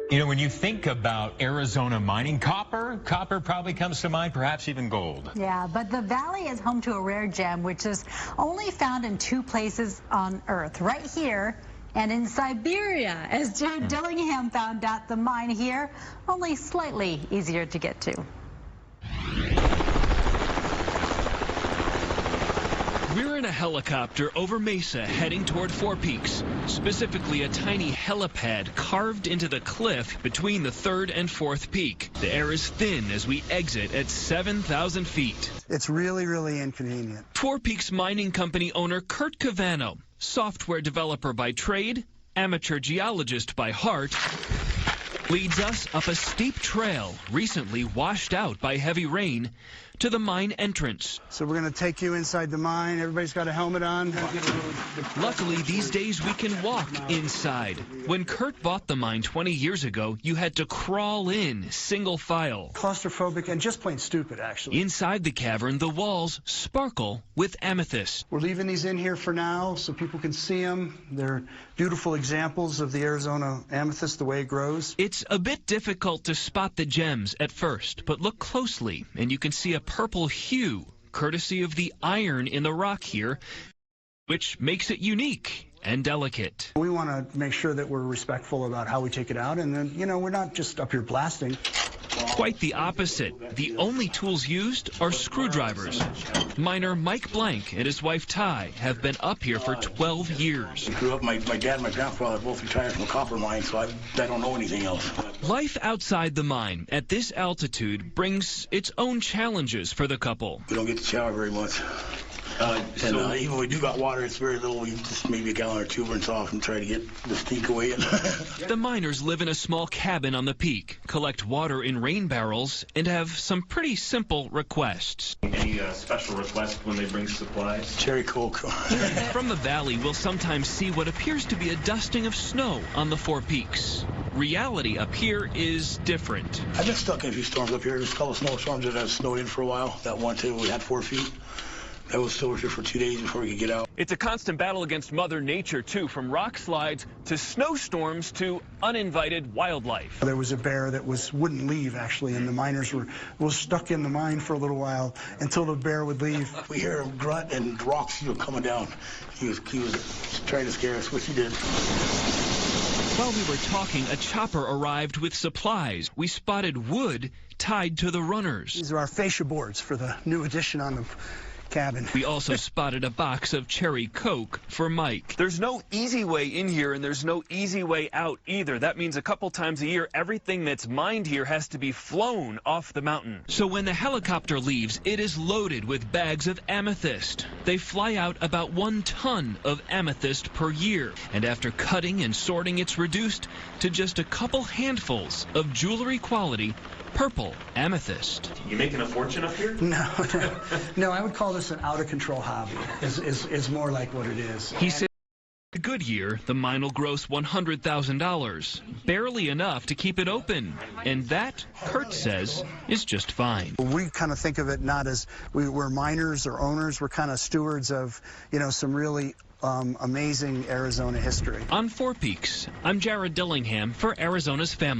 You know, when you think about Arizona mining, copper probably comes to mind, perhaps even gold. Yeah, but the valley is home to a rare gem, which is only found in 2 places on Earth, right here and in Siberia. As Jared Dillingham found out, the mine here only slightly easier to get to. We're in a helicopter over Mesa heading toward Four Peaks, specifically a tiny helipad carved into the cliff between the 3rd and 4th peak. The air is thin as we exit at 7,000 feet. It's really, really inconvenient. Four Peaks mining company owner Kurt Cavano, software developer by trade, amateur geologist by heart, leads us up a steep trail recently washed out by heavy rain to the mine entrance. So we're going to take you inside the mine. Everybody's got a helmet on. Luckily, these days we can walk inside. When Kurt bought the mine 20 years ago, you had to crawl in single file. Claustrophobic and just plain stupid, actually. Inside the cavern, the walls sparkle with amethyst. We're leaving these in here for now so people can see them. They're beautiful examples of the Arizona amethyst, the way it grows. It's a bit difficult to spot the gems at first, but look closely and you can see a purple hue, courtesy of the iron in the rock here, which makes it unique and delicate. We want to make sure that we're respectful about how we take it out, and then, you know, we're not just up here blasting. Quite the opposite. The only tools used are screwdrivers. Miner Mike Blank and his wife Ty have been up here for 12 years. I grew up, my dad and my grandfather both retired from a copper mine, so I don't know anything else. Life outside the mine at this altitude brings its own challenges for the couple. We don't get to shower very much. Even when we do got water, it's very little. We just maybe a gallon or 2 rinse off and try to get the stink away. The miners live in a small cabin on the peak, collect water in rain barrels, and have some pretty simple requests. Any special requests when they bring supplies? Cherry Coke. From the valley, we'll sometimes see what appears to be a dusting of snow on the Four Peaks. Reality up here is different. I've been stuck in a few storms up here. There's a couple of snowstorms that have snowed in for a while. That one, too, we had 4 feet. That was still here for 2 days before we could get out. It's a constant battle against Mother Nature, too, from rock slides to snowstorms to uninvited wildlife. There was a bear that wouldn't leave, actually, and the miners were stuck in the mine for a little while until the bear would leave. We hear him grunt and rocks coming down. He was trying to scare us, which he did. While we were talking, a chopper arrived with supplies. We spotted wood tied to the runners. These are our fascia boards for the new addition on the cabin. We also spotted a box of cherry Coke for Mike. There's no easy way in here, and there's no easy way out either. That means a couple times a year, everything that's mined here has to be flown off the mountain. So when the helicopter leaves, it is loaded with bags of amethyst. They fly out about 1 ton of amethyst per year. And after cutting and sorting, it's reduced to just a couple handfuls of jewelry quality purple amethyst. You making a fortune up here? No, I would call this an out-of-control hobby, is more like what it is. He said a good year, the mine will gross $100,000, barely enough to keep it open. And that, Kurt says, is just fine. We kind of think of it not as we're miners or owners, we're kind of stewards of, you know, some really amazing Arizona history. On Four Peaks, I'm Jared Dillingham for Arizona's Family.